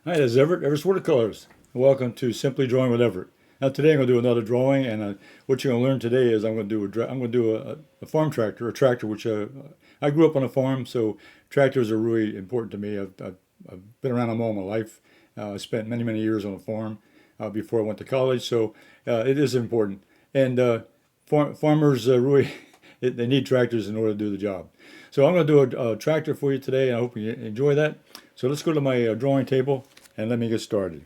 Hi, this is Everett, Everett's Watercolors. Welcome to Simply Drawing with Everett. Now today I'm going to do another drawing, and what you're going to learn today is I'm going to do a farm tractor, a tractor which I grew up on a farm, so tractors are really important to me. I've been around them all my life. I spent many years on a farm before I went to college, so it is important. And farmers really they need tractors in order to do the job. So I'm going to do a tractor for you today, and I hope you enjoy that. So let's go to my drawing table and let me get started.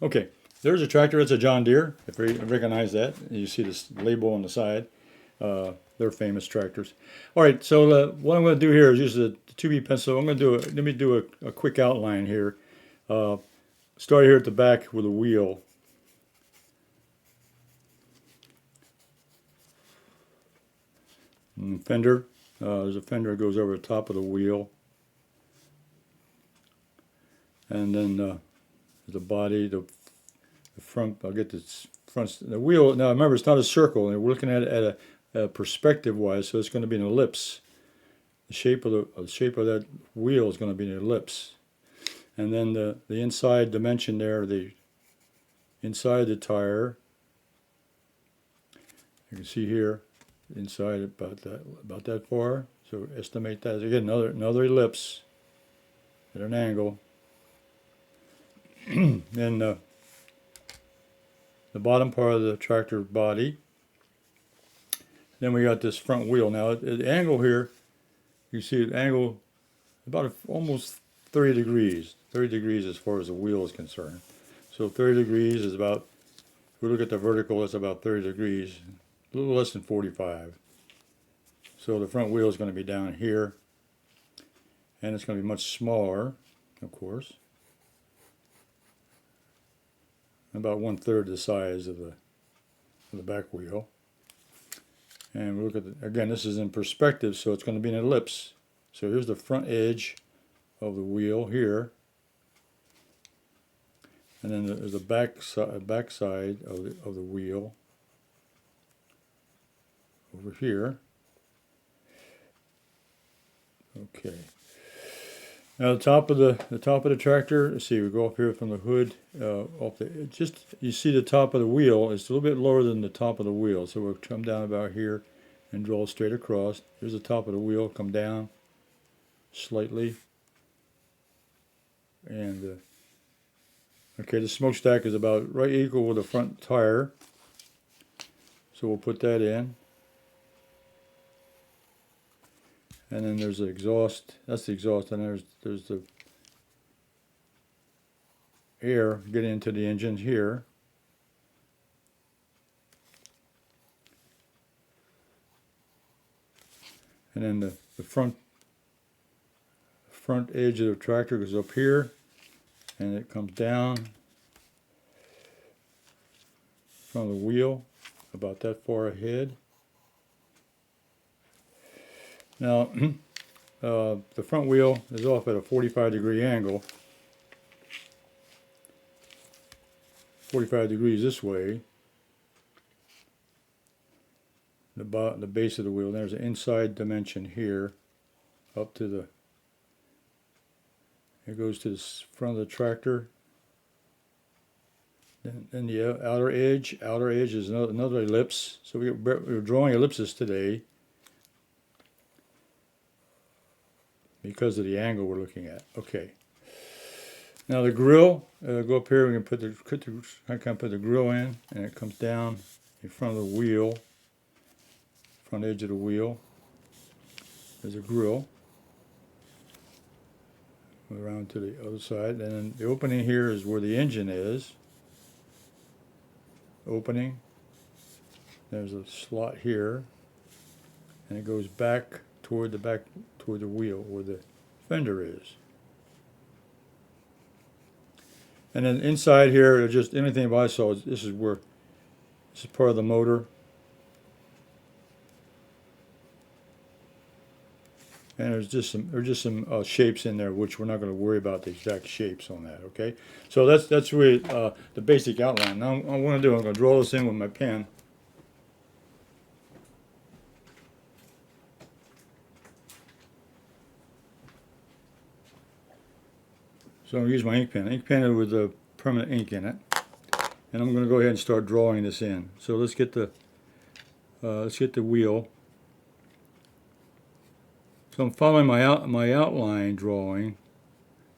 Okay, there's a tractor. It's a John Deere. If you recognize that, you see this label on the side. They're famous tractors. All right, so what I'm going to do here is use the 2B pencil. Let me do a quick outline here. Start here at the back with a wheel. And fender. There's a fender that goes over the top of the wheel. And then the body, the front. I'll get this front. The wheel. Now remember, it's not a circle, and we're looking at it at a perspective-wise, so it's going to be an ellipse. The shape of that wheel is going to be an ellipse. And then the inside dimension there, the inside the tire. You can see here, inside about that far. So estimate that. Again, another ellipse at an angle. Then the bottom part of the tractor body. Then we got this front wheel. Now the angle here, you see an angle about almost 30 degrees. 30 degrees as far as the wheel is concerned. So 30 degrees is about, if we look at the vertical, it's about 30 degrees, a little less than 45. So the front wheel is going to be down here, and it's going to be much smaller, of course. About 1/3 the size of the back wheel. And we look at again, this is in perspective, so it's going to be an ellipse. So here's the front edge of the wheel here, and then there's the back side of the wheel over here. Okay. Now the top of the tractor. Let's see. We go up here from the hood. You see the top of the wheel. It's a little bit lower than the top of the wheel. So we'll come down about here and draw straight across. Here's the top of the wheel. Come down slightly. And okay, the smokestack is about right equal with the front tire. So we'll put that in. And then there's the exhaust. That's the exhaust, and there's the air getting into the engine here. And then the front edge of the tractor goes up here, and it comes down from the wheel about that far ahead. Now, the front wheel is off at a 45-degree angle. 45 degrees this way. The base of the wheel. There's an inside dimension here, up to the. It goes to the front of the tractor. Then the outer edge. Outer edge is another ellipse. So we're drawing ellipses today, because of the angle we're looking at. Okay. Now the grill, go up here. We can put the grill in, and it comes down in front of the wheel, front edge of the wheel. There's a grill. Around to the other side, and then the opening here is where the engine is. Opening. There's a slot here, and it goes back toward the wheel where the fender is. And then inside here, just anything about so this is part of the motor. And there's just some shapes in there, which we're not going to worry about the exact shapes on that. Okay, so that's really the basic outline. Now what I'm going to do, I'm going to draw this in with my pen. So I'm going to use my ink pen with a permanent ink in it, and I'm going to go ahead and start drawing this in. So let's get the wheel. So I'm following my outline drawing,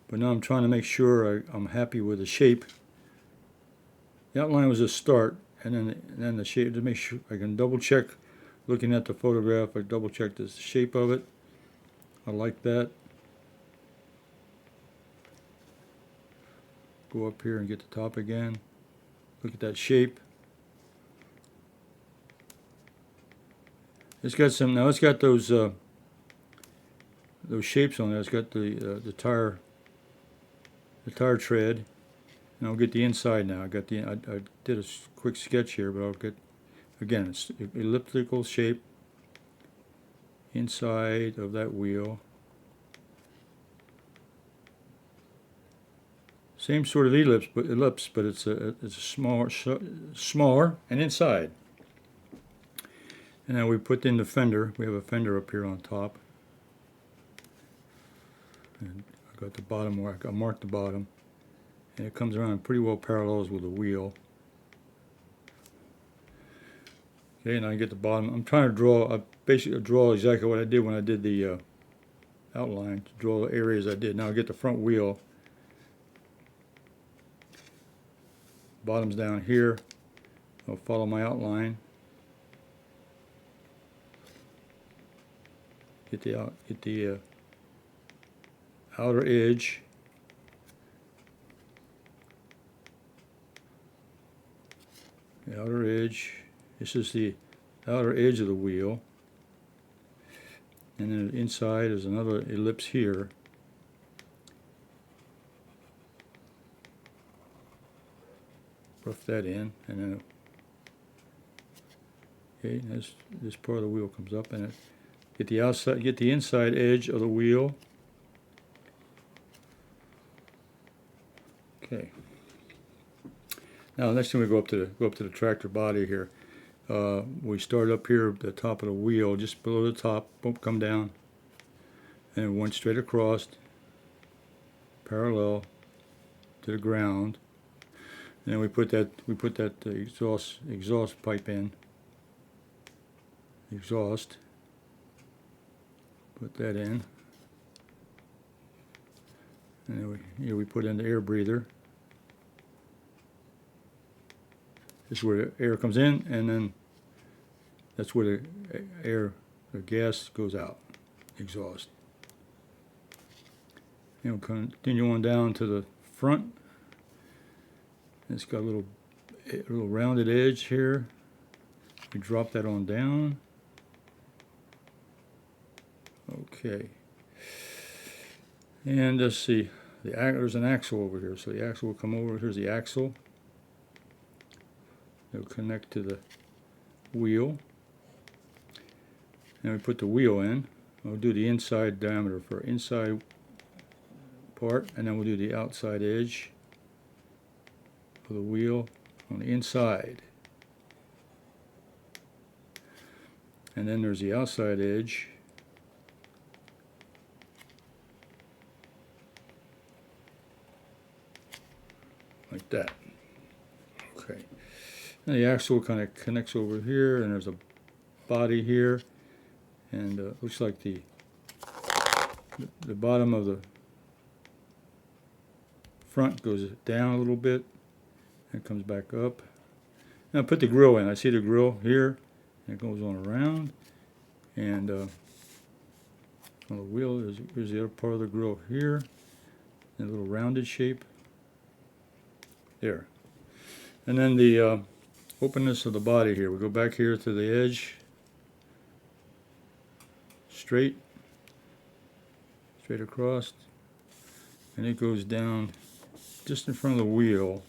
but now I'm trying to make sure I'm happy with the shape. The outline was a start, and then the shape, to make sure I can double check. Looking at the photograph, I double check the shape of it. I like that. Go up here and get the top again. Look at that shape. It's got some, now it's got those shapes on there. It's got the tire tread. And I'll get the inside now. I did a quick sketch here, but I'll get, again, it's elliptical shape inside of that wheel. Same sort of ellipse, but it's a smaller and inside. And now we put in the fender. We have a fender up here on top. And I got the bottom where I marked the bottom. And it comes around pretty well parallels with the wheel. Okay, now I get the bottom. I'm trying to draw, basically draw exactly what I did when I did the outline, to draw the areas I did. Now I get the front wheel. Bottom's down here. I'll follow my outline. Get the outer edge. The outer edge. This is the outer edge of the wheel. And then inside is another ellipse here. Rough that in, and then okay, this part of the wheel comes up, and get the inside edge of the wheel. Okay. Now next thing we go up to the tractor body here. We start up here at the top of the wheel, just below the top. Boom, come down, and went straight across, parallel to the ground. And then we put that exhaust pipe in. Exhaust. Put that in. And then we put in the air breather. This is where the air comes in, and then that's where the gas goes out. Exhaust. And we'll continue on down to the front. It's got a little rounded edge here. We drop that on down. Okay. And let's see. There's an axle over here. So the axle will come over. Here's the axle. It'll connect to the wheel. And we put the wheel in. We'll do the inside diameter for inside part, and then we'll do the outside edge of the wheel on the inside. And then there's the outside edge. Like that. Okay. And the axle kind of connects over here, and there's a body here, and looks like the bottom of the front goes down a little bit and comes back up. Now put the grill in. I see the grill here, and it goes on around, and on the wheel here's the other part of the grill here, and a little rounded shape there. And then the openness of the body here. We go back here to the edge, straight across, and it goes down just in front of the wheel.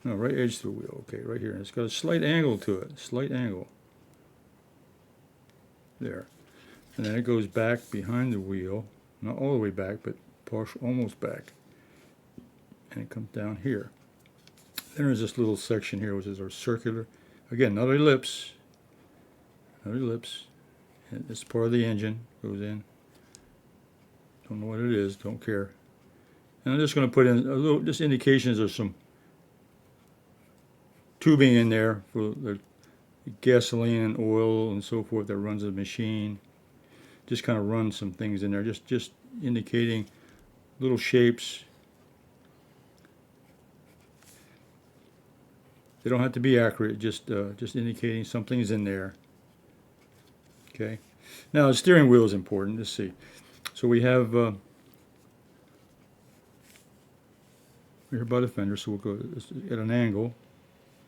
No, right edge to the wheel. Okay, right here. It's got a slight angle to it. Slight angle. There. And then it goes back behind the wheel. Not all the way back, but partial, almost back. And it comes down here. Then there's this little section here, which is our circular. Again, another ellipse. Another ellipse. And this part of the engine goes in. Don't know what it is, don't care. And I'm just going to put in a little, just indications of some tubing in there for the gasoline and oil and so forth that runs the machine. Just kind of run some things in there, just indicating little shapes. They don't have to be accurate, just indicating something's in there. Okay. Now the steering wheel is important. Let's see. So we have here about a fender, so we'll go at an angle,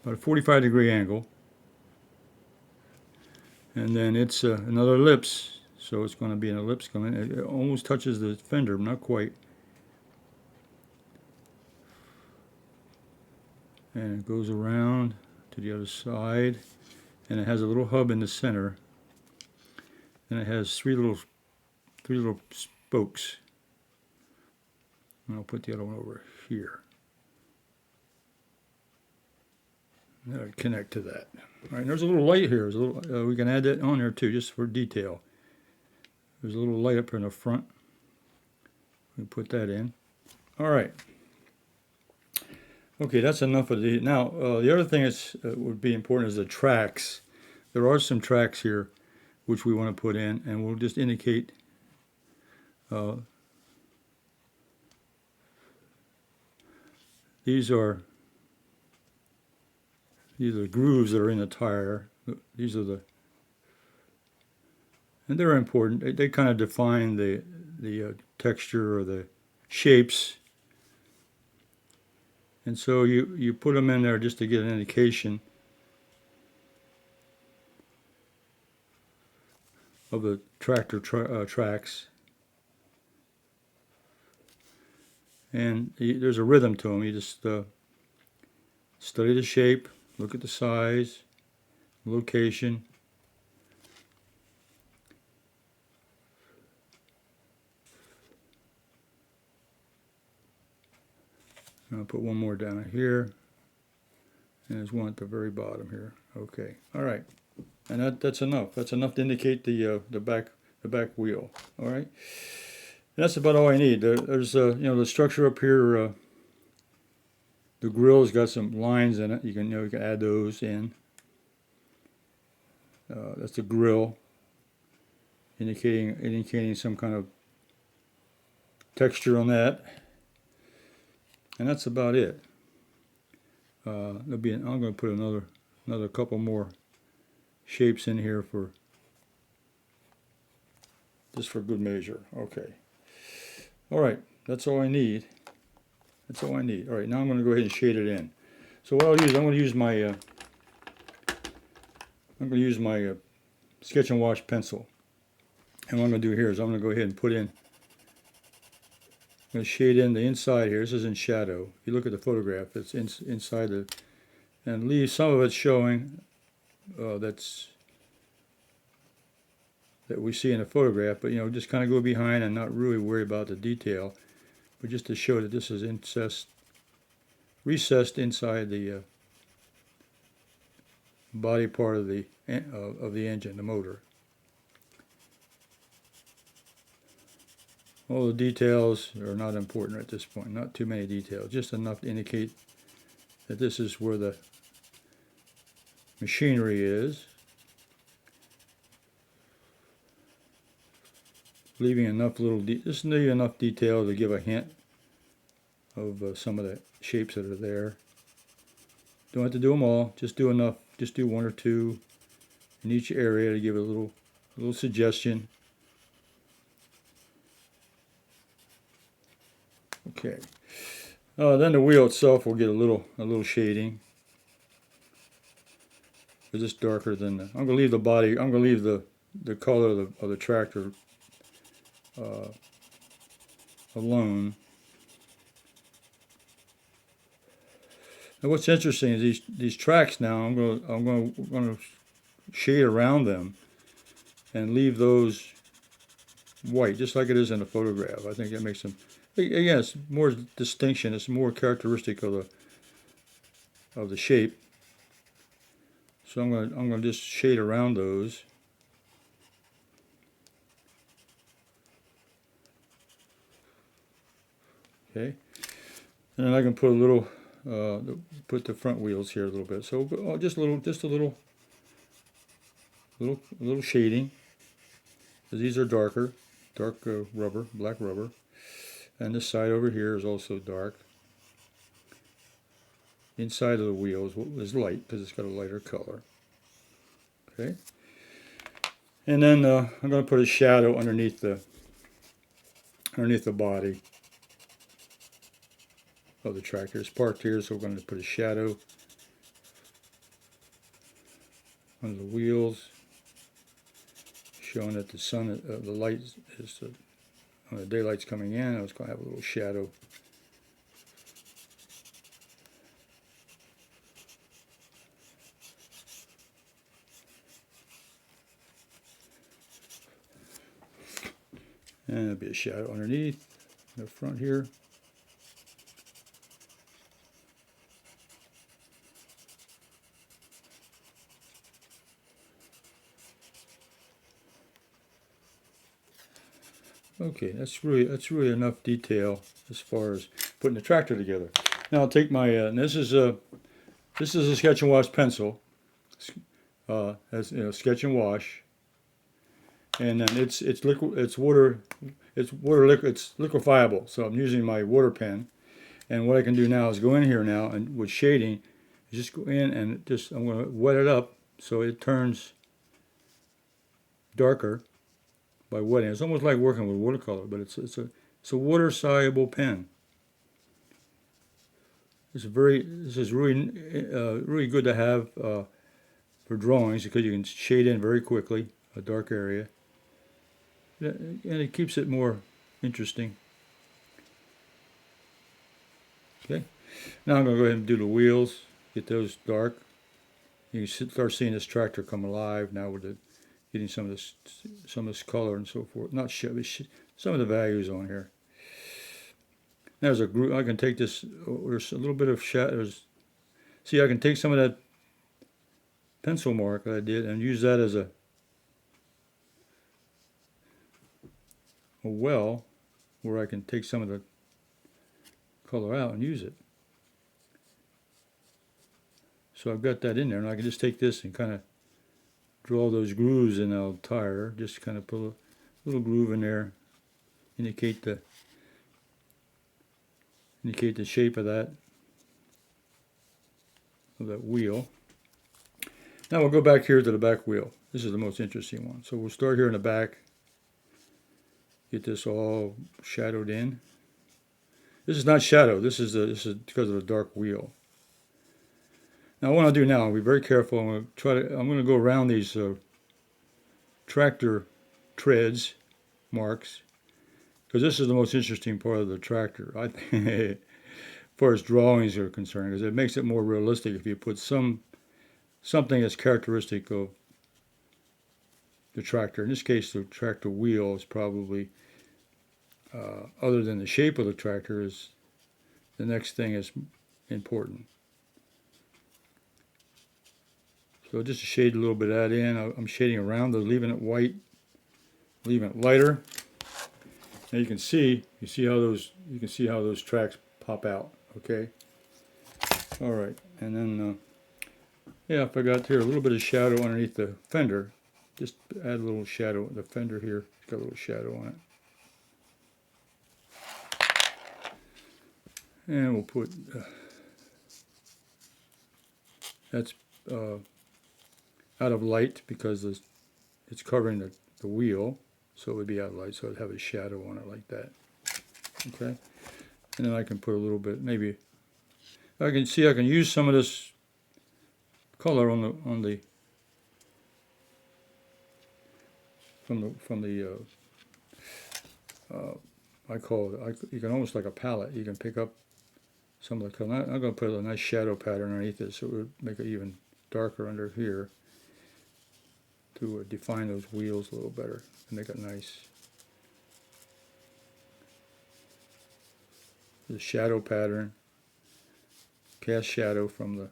about a 45-degree angle, and then it's another ellipse. So it's going to be an ellipse coming. It almost touches the fender, but not quite. And it goes around to the other side, and it has a little hub in the center, and it has three little spokes. And I'll put the other one over here. That'll connect to that. All right, there's a little light here. There's a little, we can add that on there too, just for detail. There's a little light up here in the front. We put that in. All right. Okay, that's enough of the. Now, the other thing that would be important is the tracks. There are some tracks here which we want to put in, and we'll just indicate these are grooves that are in the tire. These are the, and they're important. They kind of define the texture or the shapes. And so you put them in there just to get an indication of the tractor tracks. And there's a rhythm to them. You just study the shape, look at the size, location. I'll put one more down here, and there's one at the very bottom here. Okay, all right, and that's enough. That's enough to indicate the back wheel. All right, and that's about all I need. There's the structure up here. The grill's got some lines in it. You can add those in. That's the grill, indicating some kind of texture on that. And that's about it. I'm going to put another couple more shapes in here just for good measure. Okay. All right. That's all I need. That's all I need. All right. Now I'm going to go ahead and shade it in. So what I'll use, I'm going to use my sketch and wash pencil. And what I'm going to do here is I'm going to go ahead and put in. I'm going to shade in the inside here. This is in shadow. If you look at the photograph, it's inside and leave some of it showing that we see in the photograph, but just kind of go behind and not really worry about the detail, but just to show that this is recessed inside the body part of the engine, the motor. All the details are not important at this point, not too many details, just enough to indicate that this is where the machinery is. Leaving enough just leave enough detail to give a hint of some of the shapes that are there. Don't have to do them all, just do enough, just do one or two in each area to give it a little suggestion. Okay. Then the wheel itself will get a little shading. It's just darker than I'm going to leave the body. I'm going to leave the color of the tractor alone. Now, what's interesting is these tracks. Now I'm going to shade around them and leave those white, just like it is in the photograph. I think that makes them. Again, it's more distinction. It's more characteristic of the shape. So I'm going to just shade around those. Okay, and then I can put a little, put the front wheels here a little bit. So just a little shading, because these are dark rubber, black rubber, and this side over here is also dark. Inside of the wheels is light because it's got a lighter color. Okay, and then I'm going to put a shadow underneath the body of the tractor. It's parked here, so we're going to put a shadow under the wheels, showing that the sun, the light is when the daylight's coming in. I was going to have a little shadow. And there'll be a shadow underneath the front here. Okay, that's really enough detail as far as putting the tractor together. Now I'll take my this is a sketch and wash pencil, as you know, sketch and wash, and then it's liquefiable. So I'm using my water pen, and what I can do now is go in here now and with shading, just go in and I'm going to wet it up so it turns darker by wetting. It's almost like working with watercolor, but it's a water soluble pen. This is really good to have for drawings, because you can shade in very quickly a dark area, and it keeps it more interesting. Okay, now I'm going to go ahead and do the wheels, get those dark. You can start seeing this tractor come alive now with getting some of this color and so forth. Not some of the values on here. There's a group. I can take this. There's a little bit of shadows. See, I can take some of that pencil mark that I did and use that as a well, where I can take some of the color out and use it. So I've got that in there, and I can just take this and kind of draw those grooves in the tire. Just kind of put a little groove in there, indicate the shape of that wheel. Now we'll go back here to the back wheel. This is the most interesting one. So we'll start here in the back. Get this all shadowed in. This is not shadow. This is because of the dark wheel. Now what I'll do now, I'll be very careful. I'm going to go around these tractor treads marks, because this is the most interesting part of the tractor, I think, as far as drawings are concerned, because it makes it more realistic if you put something that's characteristic of the tractor. In this case, the tractor wheel is probably, other than the shape of the tractor, is the next thing is important. So just to shade a little bit of that in, I'm shading around it, leaving it white, leaving it lighter. Now you can see how those tracks pop out. Okay. All right, and then yeah, I forgot here a little bit of shadow underneath the fender. Just add a little shadow. The fender here, it's got a little shadow on it. And we'll put, that's out of light because it's covering the wheel, so it would be out of light, so it'd have a shadow on it like that. Okay, and then I can put a little bit, maybe, I can use some of this color I call it, you can almost like a palette, you can pick up some of the color. I'm going to put a nice shadow pattern underneath it, so it would make it even darker under here to define those wheels a little better and make it nice. The shadow pattern, cast shadow from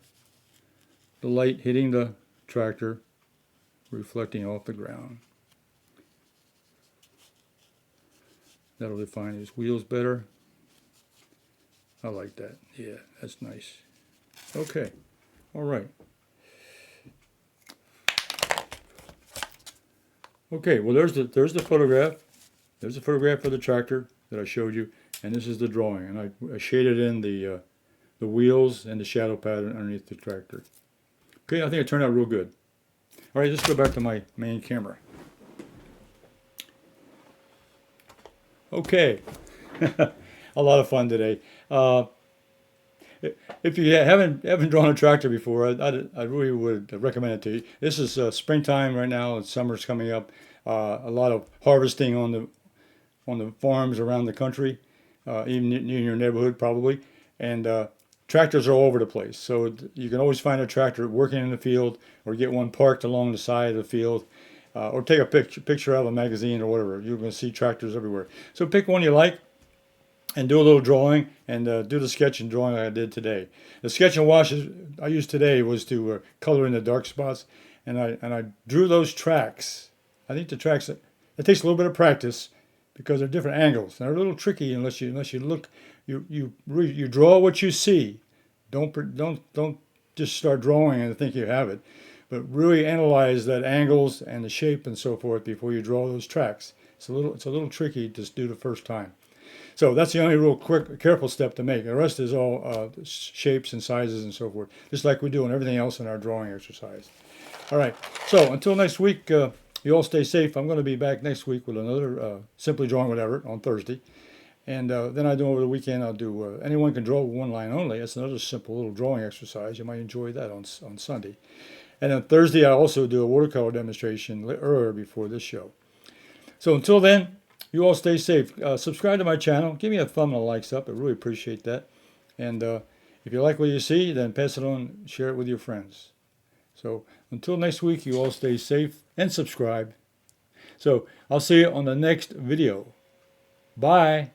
the light hitting the tractor, reflecting off the ground. That'll define these wheels better. I like that. Yeah, that's nice. Okay. All right. Okay, well there's the photograph. There's a photograph of the tractor that I showed you, and this is the drawing. And I shaded in the wheels and the shadow pattern underneath the tractor. Okay, I think it turned out real good. All right, let's go back to my main camera. Okay, a lot of fun today. If you haven't drawn a tractor before, I really would recommend it to you. This is springtime right now, and summer's coming up. A lot of harvesting on the farms around the country, even in your neighborhood probably, and tractors are all over the place. So you can always find a tractor working in the field, or get one parked along the side of the field, or take a picture out of a magazine or whatever. You're going to see tractors everywhere. So pick one you like, and do a little drawing, and do the sketch and drawing like I did today. The sketch and wash I used today was to color in the dark spots, and I drew those tracks. I think the tracks, it takes a little bit of practice because they're different angles. They're a little tricky unless you look. You draw what you see. Don't just start drawing and think you have it, but really analyze that angles and the shape and so forth before you draw those tracks. It's a little tricky to do the first time. So that's the only real quick, careful step to make. The rest is all shapes and sizes and so forth, just like we do on everything else in our drawing exercise. All right, so until next week, you all stay safe. I'm going to be back next week with another Simply Drawing with Everett on Thursday. And then I do over the weekend, I'll do Anyone Can Draw with One Line Only. That's another simple little drawing exercise. You might enjoy that on Sunday. And then Thursday, I also do a watercolor demonstration earlier before this show. So until then, you all stay safe. Subscribe to my channel. Give me a thumb and a likes up. I really appreciate that. And if you like what you see, then pass it on, share it with your friends. So until next week, you all stay safe and subscribe. So I'll see you on the next video. Bye.